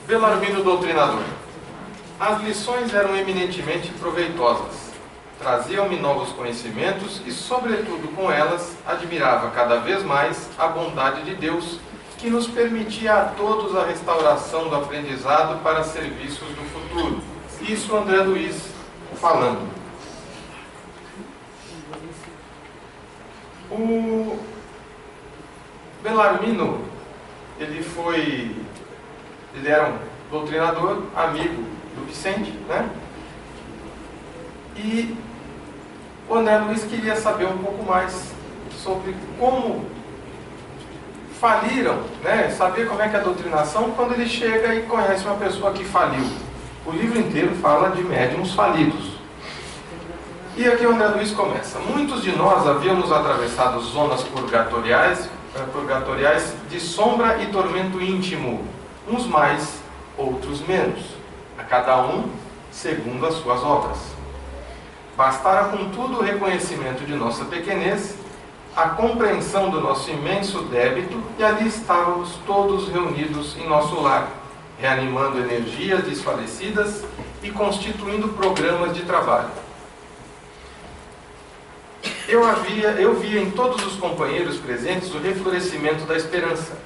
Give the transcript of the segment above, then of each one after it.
Belarmino Doutrinador. As lições eram eminentemente proveitosas. Traziam-me novos conhecimentos e, sobretudo com elas, admirava cada vez mais a bondade de Deus, que nos permitia a todos a restauração do aprendizado para serviços do futuro. Isso André Luiz falando. O Belarmino, ele era um doutrinador, amigo do Vicente, né? E o André Luiz queria saber um pouco mais sobre como faliram, né? Saber como é que é a doutrinação quando ele chega e conhece uma pessoa que faliu. O livro inteiro fala de médiuns falidos. E aqui o André Luiz começa. Muitos de nós havíamos atravessado zonas purgatoriais de sombra e tormento íntimo, uns mais, outros menos, a cada um segundo as suas obras. Bastara, contudo, o reconhecimento de nossa pequenez, a compreensão do nosso imenso débito, e ali estávamos todos reunidos em nosso lar, reanimando energias desfalecidas e constituindo programas de trabalho. Eu via em todos os companheiros presentes o reflorescimento da esperança.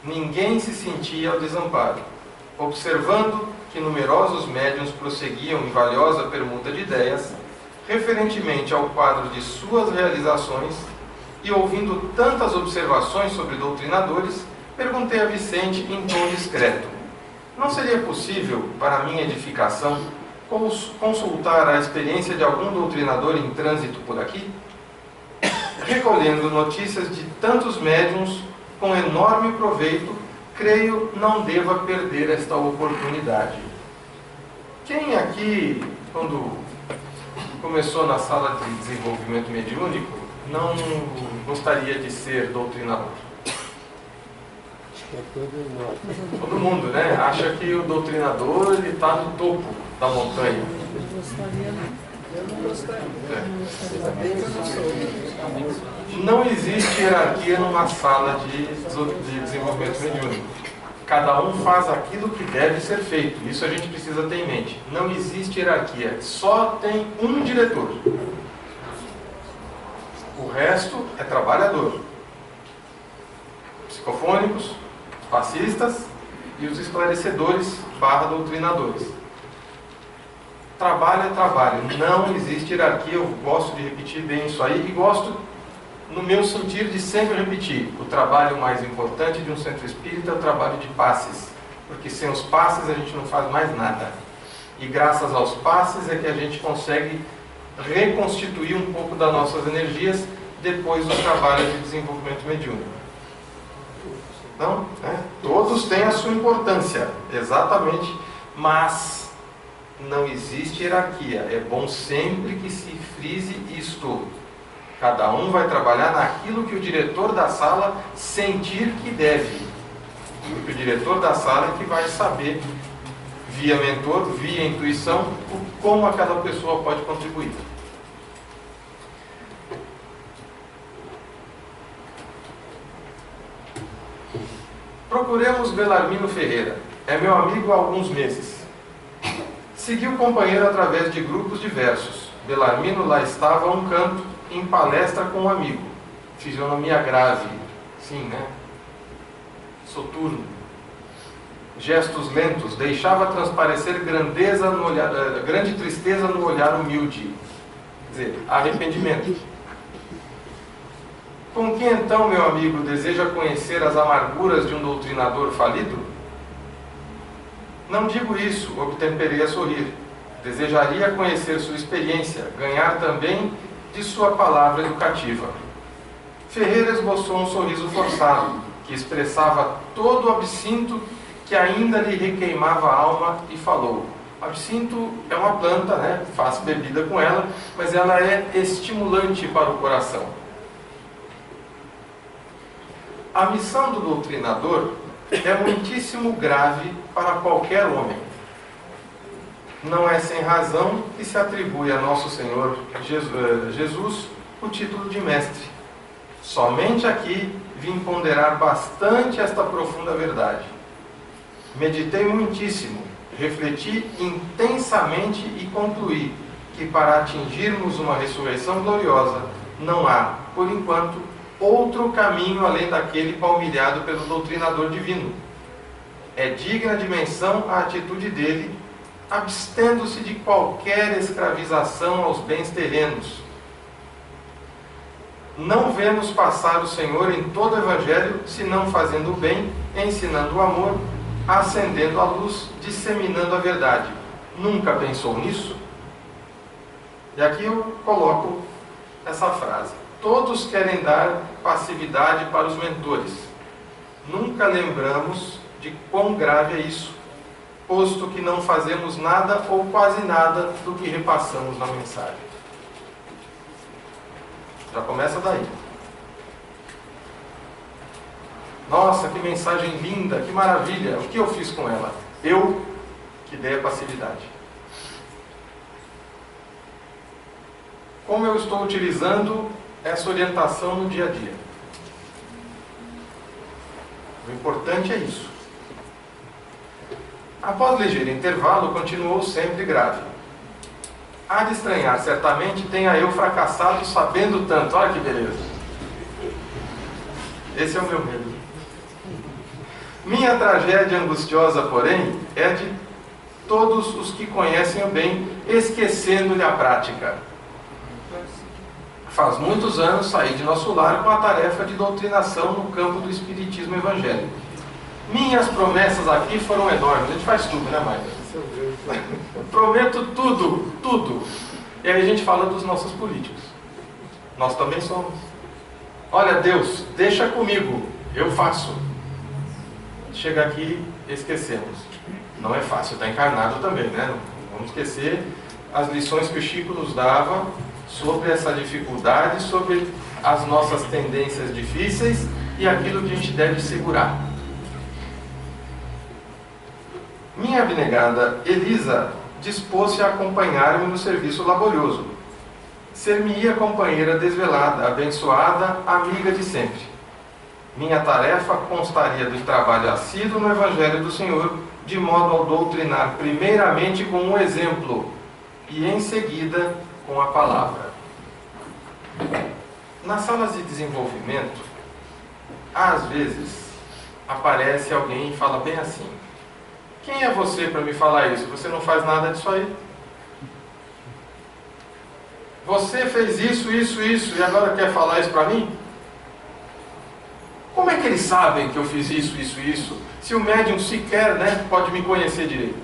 Ninguém se sentia ao desamparo. Observando que numerosos médiuns prosseguiam em valiosa permuta de ideias, referentemente ao quadro de suas realizações, e ouvindo tantas observações sobre doutrinadores, perguntei a Vicente em tom discreto: não seria possível, para minha edificação, consultar a experiência de algum doutrinador em trânsito por aqui? Recolhendo notícias de tantos médiuns com enorme proveito, creio não deva perder esta oportunidade. Quem aqui, quando começou na sala de desenvolvimento mediúnico, não gostaria de ser doutrinador? Todo mundo, né? Acha que o doutrinador está no topo da montanha. Eu não gostaria. Não existe hierarquia numa sala de desenvolvimento mediúnico. Cada um faz aquilo que deve ser feito. Isso a gente precisa ter em mente. Não existe hierarquia. Só tem um diretor. O resto é trabalhador. Psicofônicos, passistas e os esclarecedores / doutrinadores. Trabalho é trabalho. Não existe hierarquia. Eu gosto de repetir bem isso aí e gosto, no meu sentir, de sempre repetir: o trabalho mais importante de um centro espírita é o trabalho de passes, porque sem os passes a gente não faz mais nada, e graças aos passes é que a gente consegue reconstituir um pouco das nossas energias depois do trabalho de desenvolvimento mediúnico. Então, todos têm a sua importância, exatamente, mas não existe hierarquia. É bom sempre que se frise isto. Cada um vai trabalhar naquilo que o diretor da sala sentir que deve. Porque o diretor da sala é que vai saber, via mentor, via intuição, como aquela pessoa pode contribuir. Procuremos Belarmino Ferreira. É meu amigo há alguns meses. Segui o companheiro através de grupos diversos. Belarmino lá estava a um canto, em palestra com um amigo. Fisionomia grave, sim, né? Soturno. Gestos lentos, deixava transparecer grandeza no olhar, grande tristeza no olhar humilde. Quer dizer, arrependimento. Com que então, meu amigo, deseja conhecer as amarguras de um doutrinador falido? Não digo isso, obtemperei a sorrir. Desejaria conhecer sua experiência, ganhar também de sua palavra educativa. Ferreira esboçou um sorriso forçado, que expressava todo o absinto que ainda lhe requeimava a alma, e falou: absinto é uma planta, né? Faz bebida com ela, mas ela é estimulante para o coração. A missão do doutrinador é muitíssimo grave para qualquer homem. Não é sem razão que se atribui a nosso Senhor Jesus o título de mestre. Somente aqui vim ponderar bastante esta profunda verdade. Meditei muitíssimo, refleti intensamente e concluí que para atingirmos uma ressurreição gloriosa, não há, por enquanto, outro caminho além daquele palmilhado pelo doutrinador divino. É digna de menção a atitude dele, abstendo-se de qualquer escravização aos bens terrenos. Não vemos passar o Senhor em todo o Evangelho, senão fazendo o bem, ensinando o amor, acendendo a luz, disseminando a verdade. Nunca pensou nisso? E aqui eu coloco essa frase. Todos querem dar passividade para os mentores. Nunca lembramos de quão grave é isso, posto que não fazemos nada ou quase nada do que repassamos na mensagem. Já começa daí. Nossa, que mensagem linda, que maravilha. O que eu fiz com ela? Eu que dei a passividade. Como eu estou utilizando essa orientação no dia a dia? O importante é isso. Após ligeiro intervalo, continuou sempre grave. Há de estranhar, certamente, tenha eu fracassado sabendo tanto. Olha que beleza. Esse é o meu medo. Minha tragédia angustiosa, porém, é de todos os que conhecem o bem, esquecendo-lhe a prática. Faz muitos anos saí de nosso lar com a tarefa de doutrinação no campo do espiritismo evangélico. Minhas promessas aqui foram enormes. A gente faz tudo, né, Maida? Prometo tudo, tudo. E aí a gente fala dos nossos políticos. Nós também somos. Olha, Deus, deixa comigo, eu faço. Chega aqui, esquecemos. Não é fácil, está encarnado também, né? Não vamos esquecer as lições que o Chico nos dava sobre essa dificuldade, sobre as nossas tendências difíceis e aquilo que a gente deve segurar. Minha abnegada Elisa dispôs-se a acompanhar-me no serviço laborioso. Ser-me-ia companheira desvelada, abençoada, amiga de sempre. Minha tarefa constaria do trabalho assíduo no Evangelho do Senhor, de modo a doutrinar primeiramente com um exemplo e em seguida com a palavra. Nas salas de desenvolvimento, às vezes aparece alguém e fala bem assim: quem é você para me falar isso? Você não faz nada disso aí. Você fez isso, isso, isso, e agora quer falar isso para mim? Como é que eles sabem que eu fiz isso, isso, isso, se o médium sequer, né, pode me conhecer direito?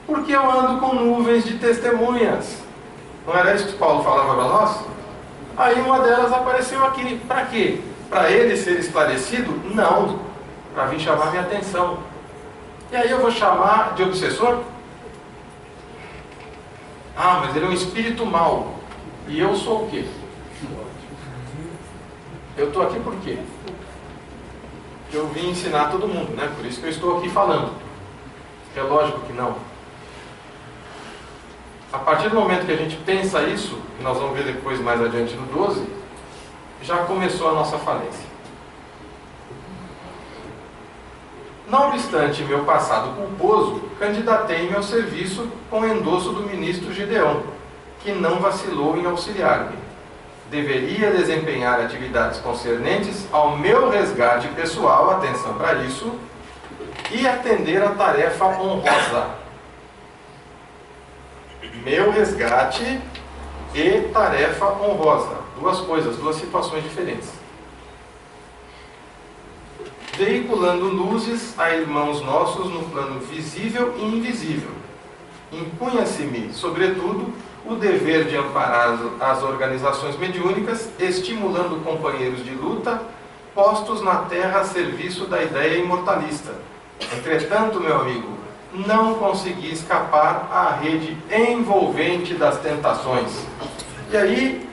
Porque eu ando com nuvens de testemunhas. Não era isso que Paulo falava para nós? Aí uma delas apareceu aqui. Para quê? Para ele ser esclarecido? Não. Para vir chamar minha atenção. E aí eu vou chamar de obsessor? Ah, mas ele é um espírito mau. E eu sou o quê? Eu estou aqui por quê? Eu vim ensinar todo mundo, né? Por isso que eu estou aqui falando. É lógico que não. A partir do momento que a gente pensa isso, e nós vamos ver depois mais adiante no 12, já começou a nossa falência. Não obstante meu passado culposo, candidatei-me ao serviço com endosso do ministro Gideão, que não vacilou em auxiliar-me. Deveria desempenhar atividades concernentes ao meu resgate pessoal, atenção para isso, e atender a tarefa honrosa. Meu resgate e tarefa honrosa. Duas coisas, duas situações diferentes. Veiculando luzes a irmãos nossos no plano visível e invisível. Impunha-se-me, sobretudo, o dever de amparar as organizações mediúnicas, estimulando companheiros de luta, postos na terra a serviço da ideia imortalista. Entretanto, meu amigo, não consegui escapar à rede envolvente das tentações. E aí,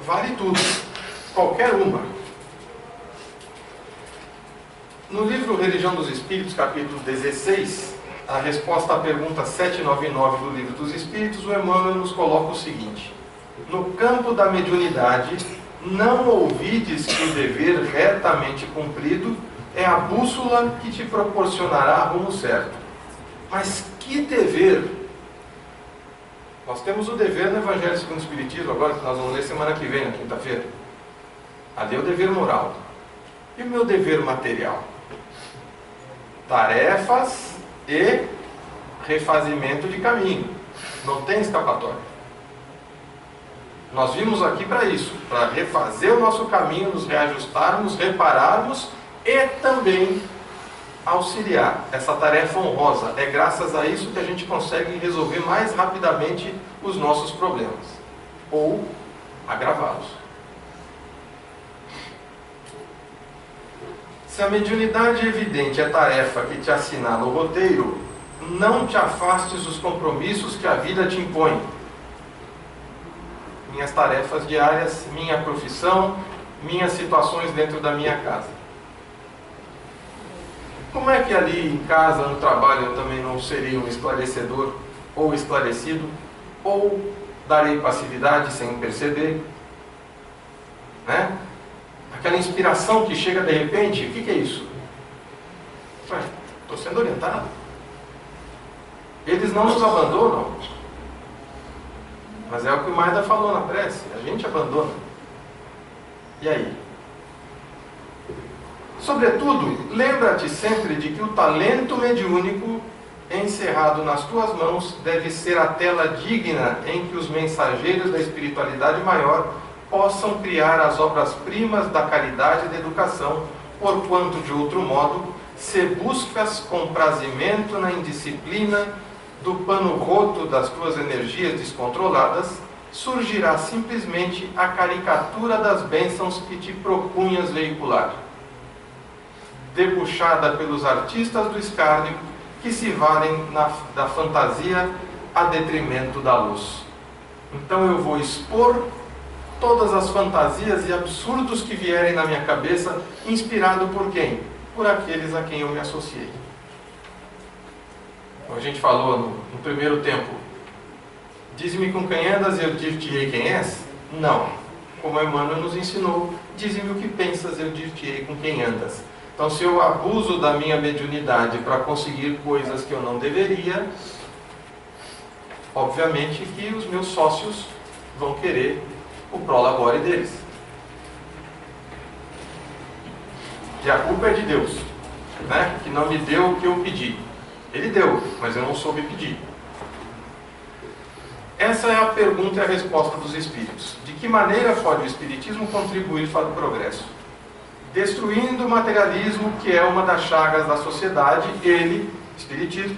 vale tudo, qualquer uma. No livro Religião dos Espíritos, capítulo 16, a resposta à pergunta 799 do Livro dos Espíritos, o Emmanuel nos coloca o seguinte: no campo da mediunidade, não ouvides que o dever retamente cumprido é a bússola que te proporcionará rumo certo. Mas que dever? Nós temos o dever no Evangelho segundo o Espiritismo, agora que nós vamos ler semana que vem, na quinta-feira. Ali é o dever moral. E o meu dever material? Tarefas e refazimento de caminho. Não tem escapatória. Nós vimos aqui para isso, para refazer o nosso caminho, nos reajustarmos, repararmos e também auxiliar. Essa tarefa honrosa. É graças a isso que a gente consegue resolver mais rapidamente os nossos problemas. Ou agravá-los. Se a mediunidade evidente é tarefa que te assinala o roteiro, não te afastes dos compromissos que a vida te impõe. Minhas tarefas diárias, minha profissão, minhas situações dentro da minha casa. Como é que ali em casa, no trabalho, eu também não seria um esclarecedor ou esclarecido? Ou darei passividade sem perceber? Né? Aquela inspiração que chega de repente, o que é isso? Estou sendo orientado. Eles não nos abandonam. Mas é o que o Maida falou na prece, a gente abandona. E aí? Sobretudo, lembra-te sempre de que o talento mediúnico encerrado nas tuas mãos deve ser a tela digna em que os mensageiros da espiritualidade maior possam criar as obras-primas da caridade e da educação, porquanto, de outro modo, se buscas comprazimento na indisciplina do pano roto das tuas energias descontroladas, surgirá simplesmente a caricatura das bênçãos que te propunhas veicular, debuxada pelos artistas do escárnio que se valem da fantasia a detrimento da luz. Então eu vou expor todas as fantasias e absurdos que vierem na minha cabeça, inspirado por quem? Por aqueles a quem eu me associei. Como a gente falou no primeiro tempo, dize-me com quem andas e eu dir-te-ei quem és? Não. Como Emmanuel nos ensinou, dize-me o que pensas e eu dir-te-ei com quem andas. Então, se eu abuso da minha mediunidade para conseguir coisas que eu não deveria, obviamente que os meus sócios vão querer o prolabore deles. E a culpa é de Deus, né? Que não me deu o que eu pedi. Ele deu, mas eu não soube pedir. Essa é a pergunta e a resposta dos espíritos. De que maneira pode o espiritismo contribuir para o progresso? Destruindo o materialismo, que é uma das chagas da sociedade, ele, espiritismo,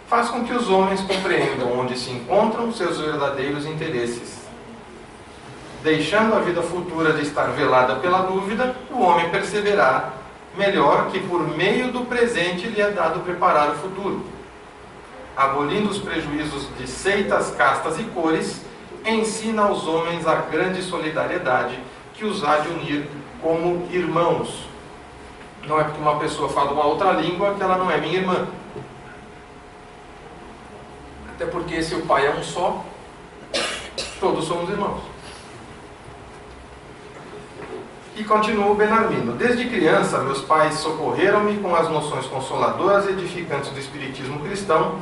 faz com que os homens compreendam onde se encontram seus verdadeiros interesses. Deixando a vida futura de estar velada pela dúvida, o homem perceberá melhor que por meio do presente lhe é dado preparar o futuro. Abolindo os prejuízos de seitas, castas e cores, ensina aos homens a grande solidariedade que os há de unir como irmãos. Não é porque uma pessoa fala uma outra língua que ela não é minha irmã. Até porque se o pai é um só, todos somos irmãos. E continua o Benamino. Desde criança, meus pais socorreram-me com as noções consoladoras e edificantes do espiritismo cristão,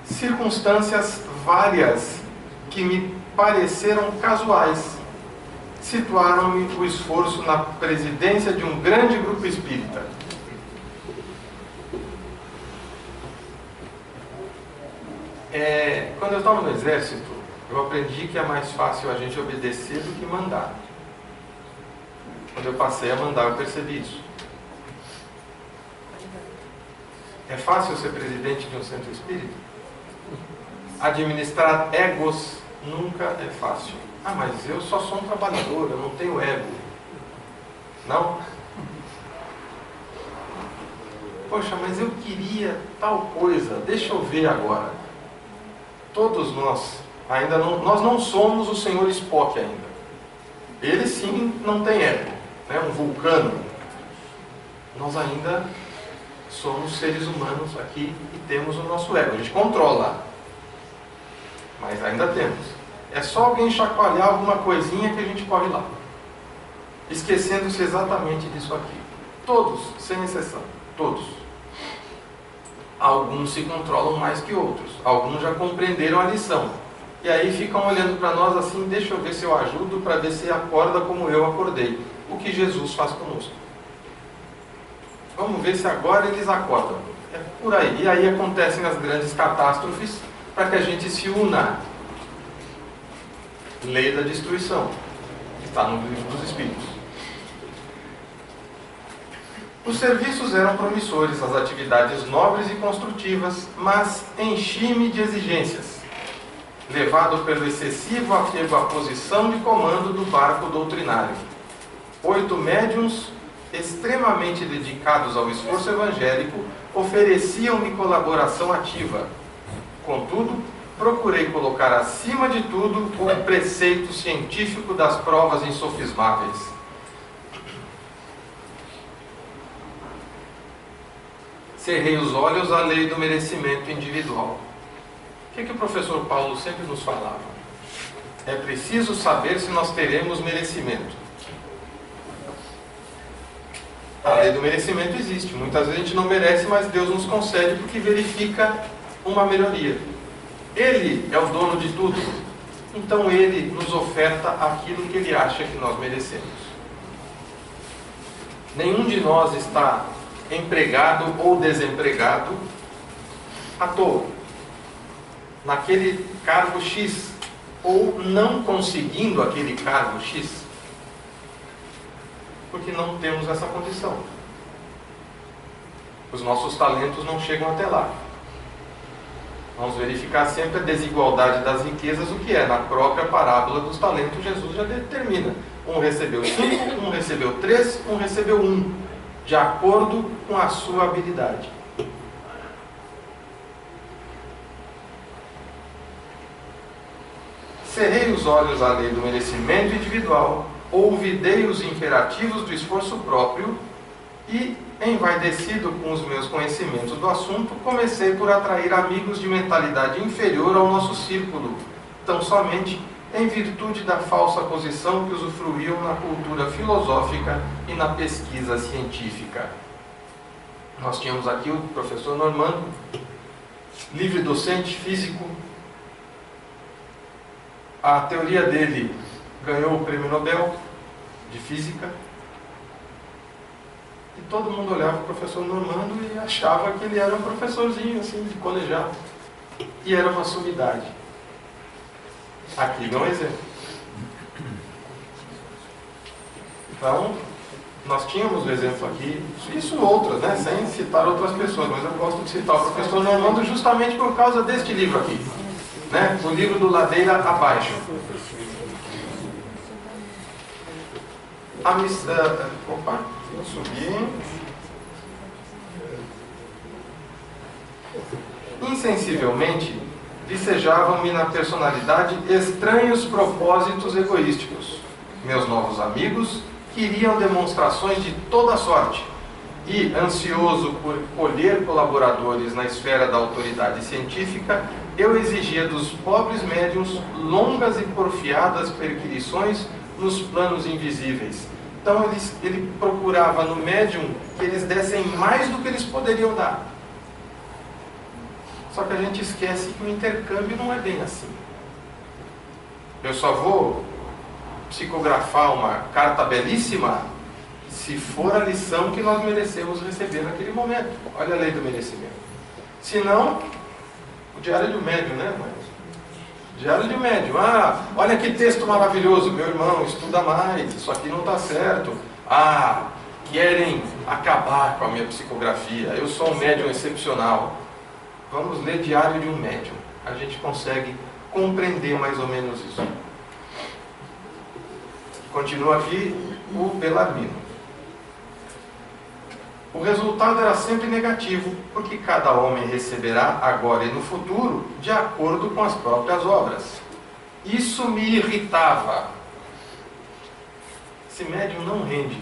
circunstâncias várias que me pareceram casuais. Situaram-me o esforço na presidência de um grande grupo espírita. Quando eu estava no exército, eu aprendi que é mais fácil a gente obedecer do que mandar. Quando eu passei a mandar, eu percebi isso. É fácil ser presidente de um centro espírita? Administrar egos nunca é fácil. Ah, mas eu só sou um trabalhador, eu não tenho ego. Não? Poxa, mas eu queria tal coisa, deixa eu ver agora. Todos nós, nós não somos o senhor Spock ainda. Ele sim não tem ego, né? Um vulcano. Nós ainda somos seres humanos aqui e temos o nosso ego. A gente controla, mas ainda temos. É só alguém chacoalhar alguma coisinha que a gente corre lá, esquecendo-se exatamente disso aqui. Todos, sem exceção, todos. Alguns se controlam mais que outros, alguns já compreenderam a lição. E aí ficam olhando para nós assim, deixa eu ver se eu ajudo para ver se acorda como eu acordei. O que Jesus faz conosco. Vamos ver se agora eles acordam. É por aí. E aí acontecem as grandes catástrofes para que a gente se una. Lei da destruição. Está no livro dos Espíritos. Os serviços eram promissores, as atividades nobres e construtivas, mas enchime de exigências, levado pelo excessivo apego à posição de comando do barco doutrinário. 8 médiuns, extremamente dedicados ao esforço evangélico, ofereciam-me colaboração ativa. Contudo, procurei colocar acima de tudo o preceito científico das provas insofismáveis. Cerrei os olhos à lei do merecimento individual. O que o professor Paulo sempre nos falava? É preciso saber se nós teremos merecimento. A lei do merecimento existe. Muitas vezes a gente não merece, mas Deus nos concede porque verifica uma melhoria. Ele é o dono de tudo. Então Ele nos oferta aquilo que Ele acha que nós merecemos. Nenhum de nós está empregado ou desempregado à toa, naquele cargo X, ou não conseguindo aquele cargo X, porque não temos essa condição. Os nossos talentos não chegam até lá. Vamos verificar sempre a desigualdade das riquezas, o que é na própria parábola dos talentos. Jesus já determina: um recebeu 5, um recebeu 3, um recebeu 1, de acordo com a sua habilidade. Cerrei os olhos à lei do merecimento individual, ouvidei os imperativos do esforço próprio e, envaidecido com os meus conhecimentos do assunto, comecei por atrair amigos de mentalidade inferior ao nosso círculo, tão somente em virtude da falsa posição que usufruíam na cultura filosófica e na pesquisa científica. Nós tínhamos aqui o professor Normando, livre docente, físico. A teoria dele ganhou o prêmio Nobel de Física. E todo mundo olhava para o professor Normando e achava que ele era um professorzinho assim, de colegiado. E era uma sumidade. Aqui é um exemplo. Então, nós tínhamos o exemplo aqui, isso outras, né? Sem citar outras pessoas, mas eu gosto de citar o professor Normando justamente por causa deste livro aqui, né? O livro do Ladeira Abaixo. Opa, eu subi. Insensivelmente, vicejavam-me na personalidade estranhos propósitos egoísticos. Meus novos amigos queriam demonstrações de toda sorte e, ansioso por colher colaboradores na esfera da autoridade científica, eu exigia dos pobres médiuns longas e porfiadas perquisições nos planos invisíveis. Então ele procurava no médium que eles dessem mais do que eles poderiam dar. Só que a gente esquece que o intercâmbio não é bem assim. Eu só vou psicografar uma carta belíssima se for a lição que nós merecemos receber naquele momento. Olha a lei do merecimento. Se não, o diário de um médium, né, mãe? Diário de um médium. Ah, olha que texto maravilhoso, meu irmão, estuda mais, isso aqui não está certo. Ah, querem acabar com a minha psicografia, eu sou um médium excepcional. Vamos ler Diário de um Médium. A gente consegue compreender mais ou menos isso. Continua aqui o Bellarmino. O resultado era sempre negativo, porque cada homem receberá agora e no futuro de acordo com as próprias obras. Isso me irritava. Esse médium não rende.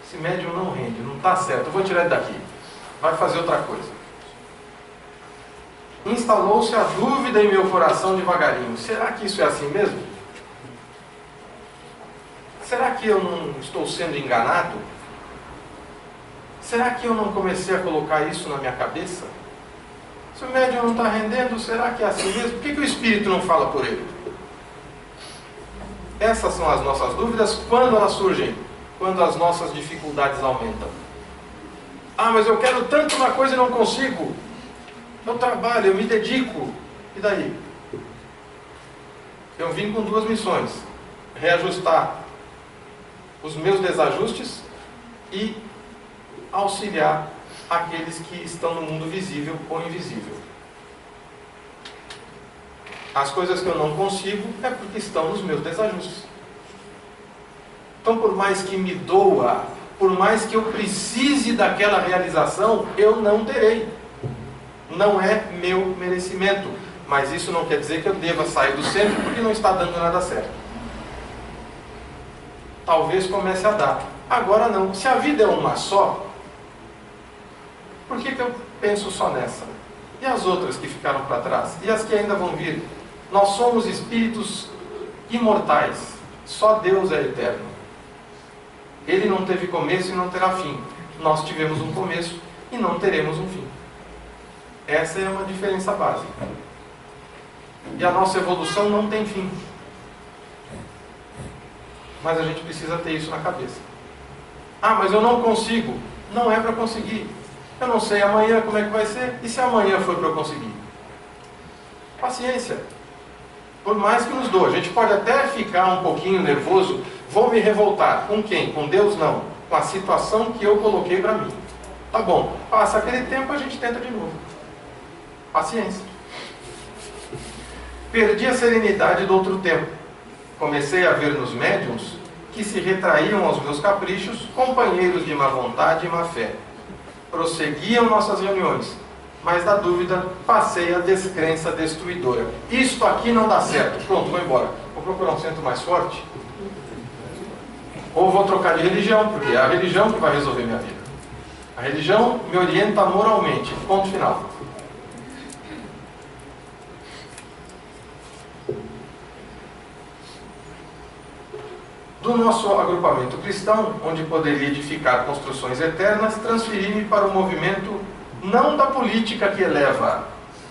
Esse médium não rende, não está certo. Eu vou tirar ele daqui. Vai fazer outra coisa. Instalou-se a dúvida em meu coração devagarinho. Será que isso é assim mesmo? Será que eu não estou sendo enganado? será que eu não comecei a colocar isso na minha cabeça? Se o médium não está rendendo, será que é assim mesmo? Por que o Espírito não fala por ele? Essas são as nossas dúvidas. Quando elas surgem? Quando as nossas dificuldades aumentam. Ah, mas eu quero tanto uma coisa e não consigo. Eu trabalho, eu me dedico. E daí? Eu vim com duas missões: reajustar os meus desajustes e auxiliar aqueles que estão no mundo visível ou invisível. As coisas que eu não consigo é porque estão nos meus desajustes. Então, por mais que me doa, por mais que eu precise daquela realização, eu não terei. Não é meu merecimento. Mas isso não quer dizer que eu deva sair do centro porque não está dando nada certo. Talvez comece a dar. Agora não. Se a vida é uma só, por que eu penso só nessa? E as outras que ficaram para trás? E as que ainda vão vir? Nós somos espíritos imortais. Só Deus é eterno. Ele não teve começo e não terá fim. Nós tivemos um começo e não teremos um fim. Essa é uma diferença básica. E a nossa evolução não tem fim. Mas a gente precisa ter isso na cabeça. Ah, mas eu não consigo. Não é para conseguir. Eu não sei amanhã como é que vai ser. E se amanhã for para eu conseguir? Paciência. Por mais que nos doa. A gente pode até ficar um pouquinho nervoso. Vou me revoltar. Com quem? Com Deus? Não. Com a situação que eu coloquei para mim. Tá bom. Passa aquele tempo, a gente tenta de novo. Paciência. Perdi a serenidade do outro tempo. Comecei a ver nos médiuns que se retraíam aos meus caprichos, companheiros de má vontade e má fé. Prosseguiam nossas reuniões, mas da dúvida passei a descrença destruidora. Isto aqui não dá certo. Pronto, vou embora. Vou procurar um centro mais forte. Ou vou trocar de religião, porque é a religião que vai resolver minha vida. A religião me orienta moralmente. Ponto final. Do nosso agrupamento cristão, onde poderia edificar construções eternas, transferi-me para o movimento não da política que eleva,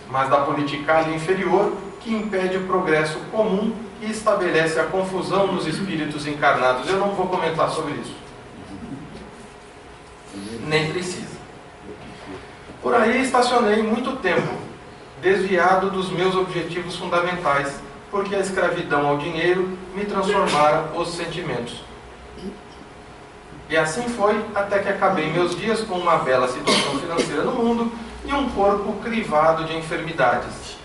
mas da politicagem inferior que impede o progresso comum e estabelece a confusão nos espíritos encarnados. Eu não vou comentar sobre isso. Nem precisa. Por aí estacionei muito tempo, desviado dos meus objetivos fundamentais, porque a escravidão ao dinheiro me transformara os sentimentos. E assim foi até que acabei meus dias com uma bela situação financeira no mundo e um corpo crivado de enfermidades,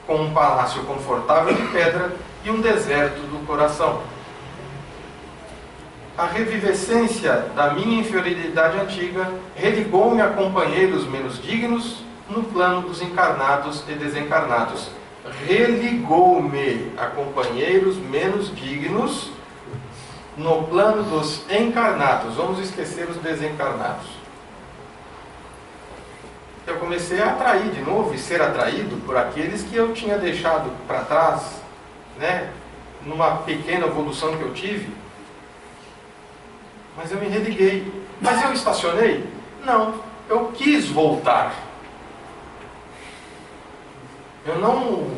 com um palácio confortável de pedra e um deserto do coração. A revivescência da minha inferioridade antiga religou-me a companheiros menos dignos no plano dos encarnados e desencarnados. Religou-me a companheiros menos dignos no plano dos encarnados. Vamos esquecer os desencarnados. Eu comecei a atrair de novo e ser atraído por aqueles que eu tinha deixado para trás, né? Numa pequena evolução que eu tive. Mas eu me religuei. Mas eu estacionei? Não. Eu quis voltar. Eu não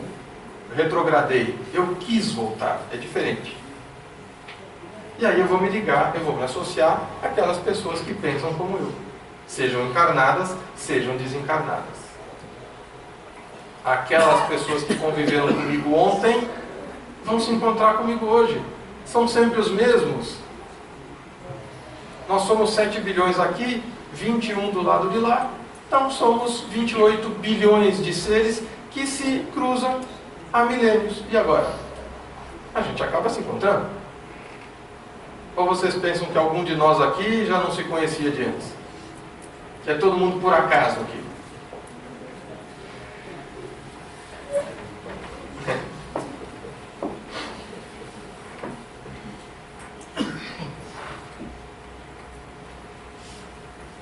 retrogradei, eu quis voltar, é diferente. E aí eu vou me ligar, eu vou me associar àquelas pessoas que pensam como eu. Sejam encarnadas, sejam desencarnadas. Aquelas pessoas que conviveram comigo ontem, vão se encontrar comigo hoje. São sempre os mesmos. Nós somos 7 bilhões aqui, 21 do lado de lá. Então somos 28 bilhões de seres que se cruzam há milênios. E agora? A gente acaba se encontrando. Ou vocês pensam que algum de nós aqui já não se conhecia de antes? Que é todo mundo por acaso aqui?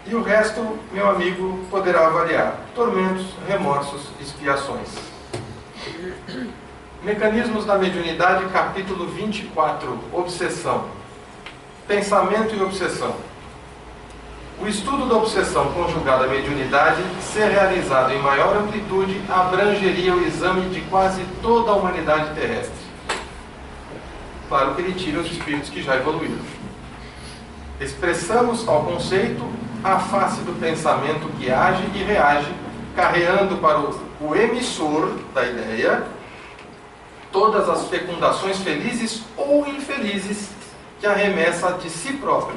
E o resto, meu amigo poderá avaliar. Tormentos, remorsos, expiações. Mecanismos da mediunidade, capítulo 24. Obsessão. Pensamento e obsessão. O estudo da obsessão conjugada à mediunidade, se realizado em maior amplitude, abrangeria o exame de quase toda a humanidade terrestre. Claro que ele tira os espíritos que já evoluíram. Expressamos ao conceito a face do pensamento que age e reage, carreando para o emissor da ideia todas as fecundações felizes ou infelizes que arremessa de si próprio,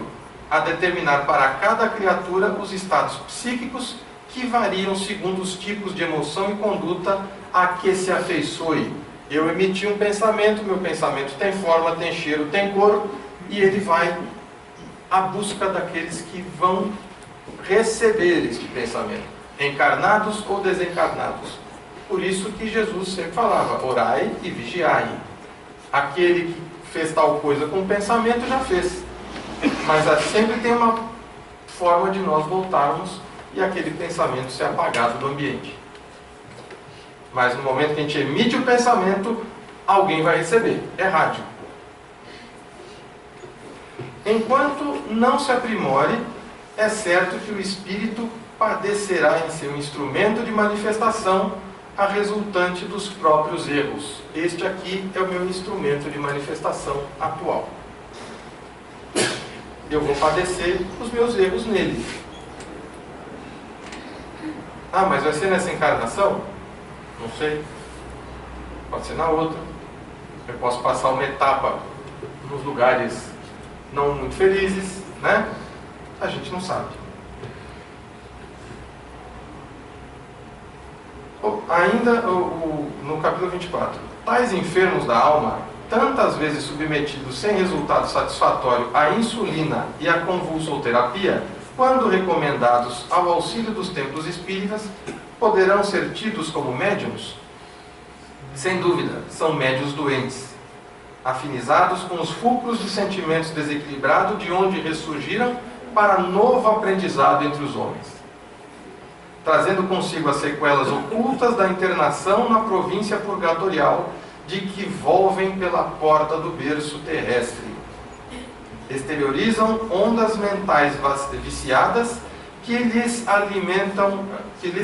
a determinar para cada criatura os estados psíquicos que variam segundo os tipos de emoção e conduta a que se afeiçoe. Eu emiti um pensamento, meu pensamento tem forma, tem cheiro, tem cor, e ele vai à busca daqueles que vão receber este pensamento, encarnados ou desencarnados. Por isso que Jesus sempre falava, orai e vigiai. Aquele que fez tal coisa com o pensamento já fez. Mas sempre tem uma forma de nós voltarmos e aquele pensamento ser apagado do ambiente. Mas no momento que a gente emite o pensamento, alguém vai receber. É rádio. Enquanto não se aprimore, é certo que o espírito padecerá em ser um instrumento de manifestação a resultante dos próprios erros. Este aqui é o meu instrumento de manifestação atual. Eu vou padecer os meus erros nele. Ah, mas vai ser nessa encarnação? Não sei. Pode ser na outra. Eu posso passar uma etapa nos lugares não muito felizes, né? A gente não sabe. Ainda no capítulo 24. Tais enfermos da alma, tantas vezes submetidos sem resultado satisfatório à insulina e à convulsoterapia, quando recomendados ao auxílio dos templos espíritas, poderão ser tidos como médiuns? Sem dúvida, são médiuns doentes, afinizados com os fulcros de sentimentos desequilibrados de onde ressurgiram para novo aprendizado entre os homens, trazendo consigo as sequelas ocultas da internação na província purgatorial de que volvem pela porta do berço terrestre. Exteriorizam ondas mentais viciadas que lhes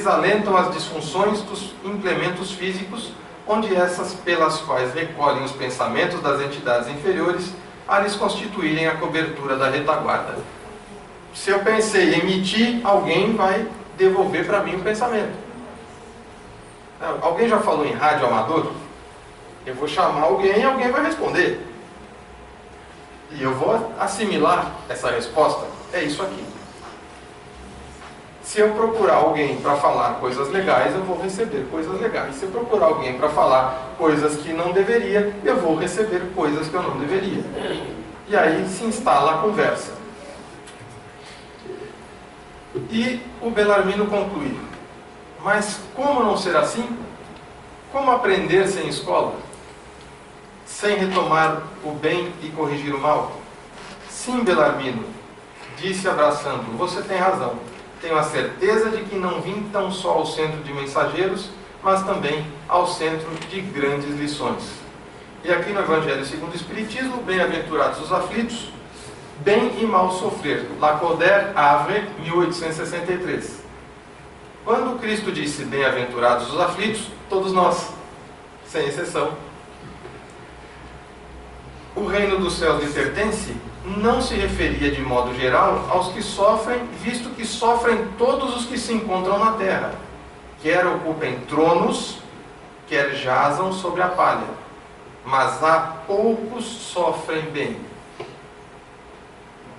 alentam as disfunções dos implementos físicos, onde essas pelas quais recolhem os pensamentos das entidades inferiores a lhes constituírem a cobertura da retaguarda. Se eu pensei em emitir, alguém vai devolver para mim o pensamento. Alguém já falou em rádio amador? Eu vou chamar alguém e alguém vai responder. E eu vou assimilar essa resposta. É isso aqui. Se eu procurar alguém para falar coisas legais, eu vou receber coisas legais. Se eu procurar alguém para falar coisas que não deveria, eu vou receber coisas que eu não deveria. E aí se instala a conversa. E o Bellarmino conclui: mas como não ser assim? Como aprender sem escola? Sem retomar o bem e corrigir o mal? Sim, Bellarmino, disse abraçando-o, você tem razão. Tenho a certeza de que não vim tão só ao centro de mensageiros, mas também ao centro de grandes lições. E aqui no Evangelho segundo o Espiritismo, bem-aventurados os aflitos, bem e mal sofrer. Lacordaire, Havre, 1863. Quando Cristo disse bem-aventurados os aflitos, todos nós, sem exceção. O reino dos céus lhe pertence não se referia de modo geral aos que sofrem, visto que sofrem todos os que se encontram na terra, quer ocupem tronos, quer jazam sobre a palha, mas há poucos sofrem bem.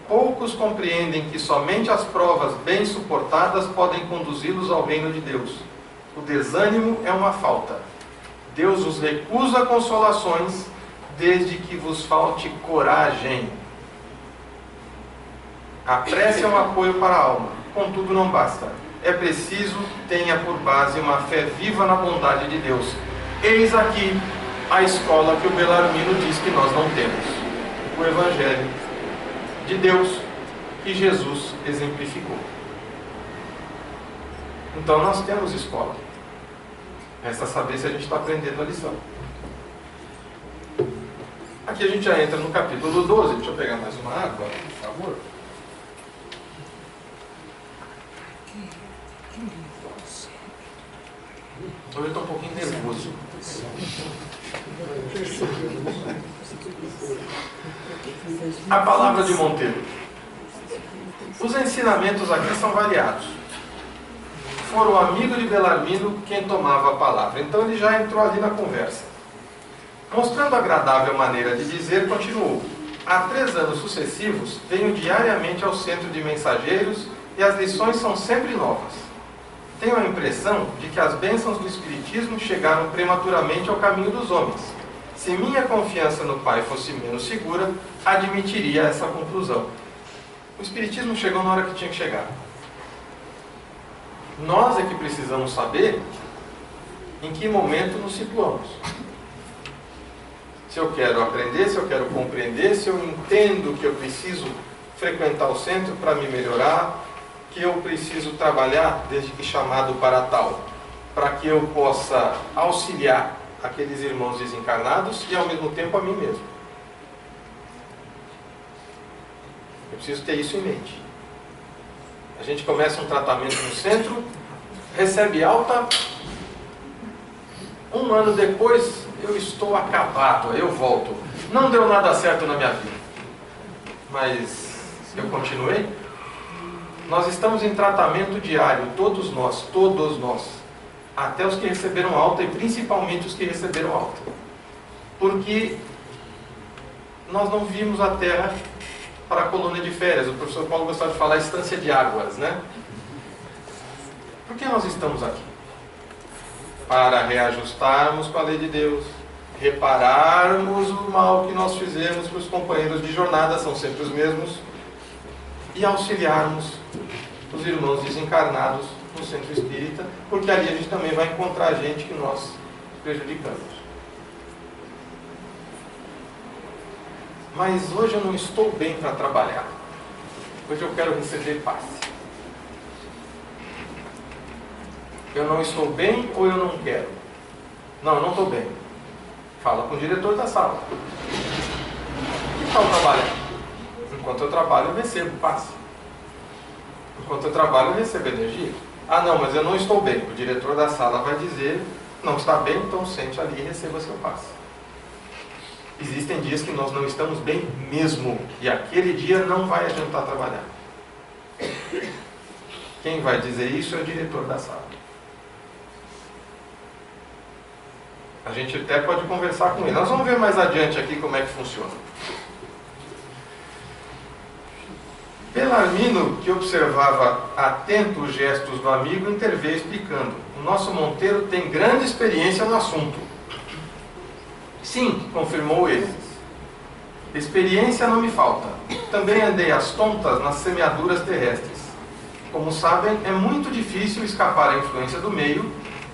Poucos compreendem que somente as provas bem suportadas podem conduzi-los ao reino de Deus. O desânimo é uma falta. Deus os recusa consolações, desde que vos falte coragem. A prece é um apoio para a alma, contudo não basta. É preciso tenha por base uma fé viva na bondade de Deus. Eis aqui a escola que o Bellarmino diz que nós não temos. O Evangelho de Deus que Jesus exemplificou. Então nós temos escola. Resta saber se a gente está aprendendo a lição. Aqui a gente já entra no capítulo 12. Deixa eu pegar mais uma água, por favor. Hoje eu estou um pouquinho nervoso. A palavra de Monteiro. Os ensinamentos aqui são variados. Foram o amigo de Belarmino quem tomava a palavra. Então ele já entrou ali na conversa. Mostrando agradável maneira de dizer, continuou. Há 3 anos sucessivos, venho diariamente ao centro de mensageiros e as lições são sempre novas. Tenho a impressão de que as bênçãos do Espiritismo chegaram prematuramente ao caminho dos homens. Se minha confiança no Pai fosse menos segura, admitiria essa conclusão. O Espiritismo chegou na hora que tinha que chegar. Nós é que precisamos saber em que momento nos situamos. Se eu quero aprender, se eu quero compreender, se eu entendo que eu preciso frequentar o centro para me melhorar, que eu preciso trabalhar, desde que chamado para tal, para que eu possa auxiliar aqueles irmãos desencarnados e ao mesmo tempo a mim mesmo. Eu preciso ter isso em mente. A gente começa um tratamento no centro, recebe alta, 1 ano depois eu estou acabado, eu volto. Não deu nada certo na minha vida. Mas eu continuei. Nós estamos em tratamento diário, todos nós. Até os que receberam alta e principalmente os que receberam alta. Porque nós não vimos a Terra para a colônia de férias. O professor Paulo gostava de falar estância de águas, né? Por que nós estamos aqui? Para reajustarmos com a lei de Deus, repararmos o mal que nós fizemos para os companheiros de jornada, são sempre os mesmos, e auxiliarmos os irmãos desencarnados no centro espírita, porque ali a gente também vai encontrar gente que nós prejudicamos. Mas hoje eu não estou bem para trabalhar. Hoje eu quero receber passe. Eu não estou bem ou eu não quero? Não, eu não estou bem. Fala com o diretor da sala. Que tal trabalhar? Enquanto eu trabalho, eu recebo passe. Enquanto eu trabalho, eu recebo energia. Ah, não, mas eu não estou bem. O diretor da sala vai dizer, não está bem, então sente ali e receba seu passe. Existem dias que nós não estamos bem mesmo. E aquele dia não vai adiantar trabalhar. Quem vai dizer isso é o diretor da sala. A gente até pode conversar com ele. Nós vamos ver mais adiante aqui como é que funciona. Belarmino, que observava atento os gestos do amigo, interveio explicando. O nosso Monteiro tem grande experiência no assunto. Sim, confirmou ele. Experiência não me falta. Também andei às tontas nas semeaduras terrestres. Como sabem, é muito difícil escapar à influência do meio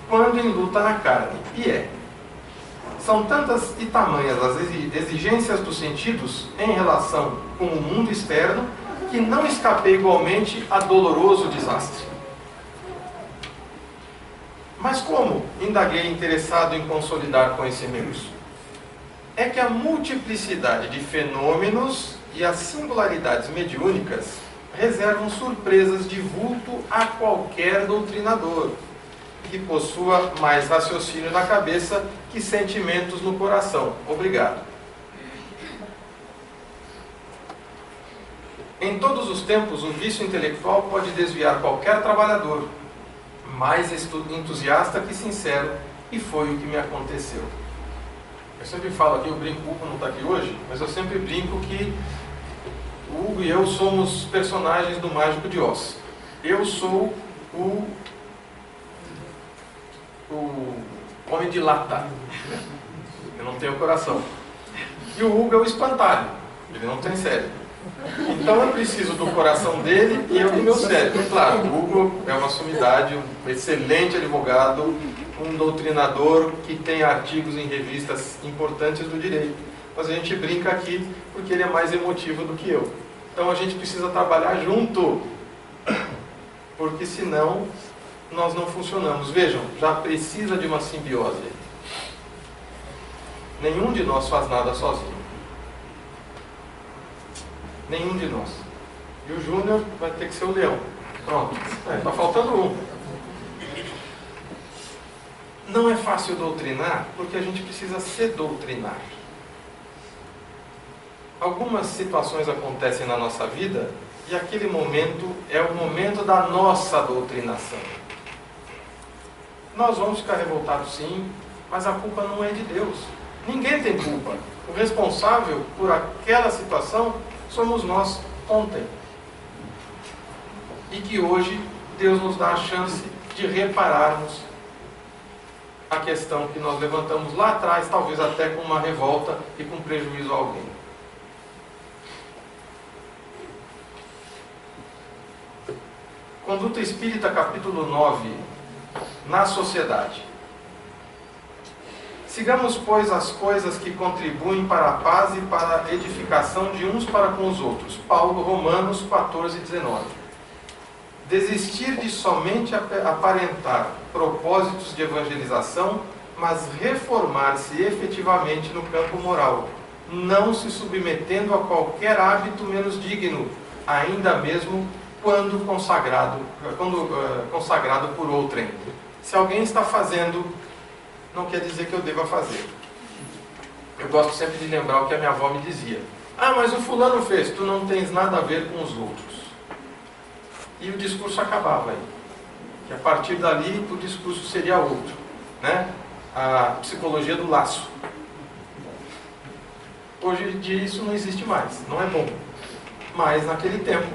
quando em luta na carne. E é. São tantas e tamanhas as exigências dos sentidos em relação com o mundo externo que não escapei igualmente a doloroso desastre. Mas como? Indaguei interessado em consolidar conhecimentos. É que a multiplicidade de fenômenos e as singularidades mediúnicas reservam surpresas de vulto a qualquer doutrinador que possua mais raciocínio na cabeça que sentimentos no coração. Obrigado. Em todos os tempos, o vício intelectual pode desviar qualquer trabalhador, mais entusiasta que sincero, e foi o que me aconteceu. Eu sempre falo aqui, eu brinco, o Hugo não está aqui hoje, mas eu sempre brinco que o Hugo e eu somos personagens do Mágico de Oz. Eu sou o homem de lata. Eu não tenho coração. E o Hugo é o espantalho. Ele não tem cérebro. Então eu preciso do coração dele e eu do meu cérebro. Claro, o Hugo é uma sumidade, um excelente advogado, um doutrinador que tem artigos em revistas importantes do direito. Mas a gente brinca aqui porque ele é mais emotivo do que eu. Então a gente precisa trabalhar junto, porque senão nós não funcionamos. Vejam, já precisa de uma simbiose. Nenhum de nós faz nada sozinho. Nenhum de nós. E o Júnior vai ter que ser o leão. Pronto. Está faltando um. Não é fácil doutrinar porque a gente precisa se doutrinar. Algumas situações acontecem na nossa vida e aquele momento é o momento da nossa doutrinação. Nós vamos ficar revoltados sim, mas a culpa não é de Deus. Ninguém tem culpa. O responsável por aquela situação somos nós ontem. E que hoje Deus nos dá a chance de repararmos a questão que nós levantamos lá atrás, talvez até com uma revolta e com prejuízo a alguém. Conduta Espírita, capítulo 9, na sociedade. Sigamos, pois, as coisas que contribuem para a paz e para a edificação de uns para com os outros. Paulo, Romanos 14, 19. Desistir de somente aparentar propósitos de evangelização, mas reformar-se efetivamente no campo moral, não se submetendo a qualquer hábito menos digno, ainda mesmo quando consagrado por outrem. Se alguém está fazendo, não quer dizer que eu deva fazer. Eu gosto sempre de lembrar o que a minha avó me dizia. Ah, mas o fulano fez, tu não tens nada a ver com os outros. E o discurso acabava aí. Que a partir dali o discurso seria outro, né? A psicologia do laço. Hoje em dia isso não existe mais, não é bom. Mas naquele tempo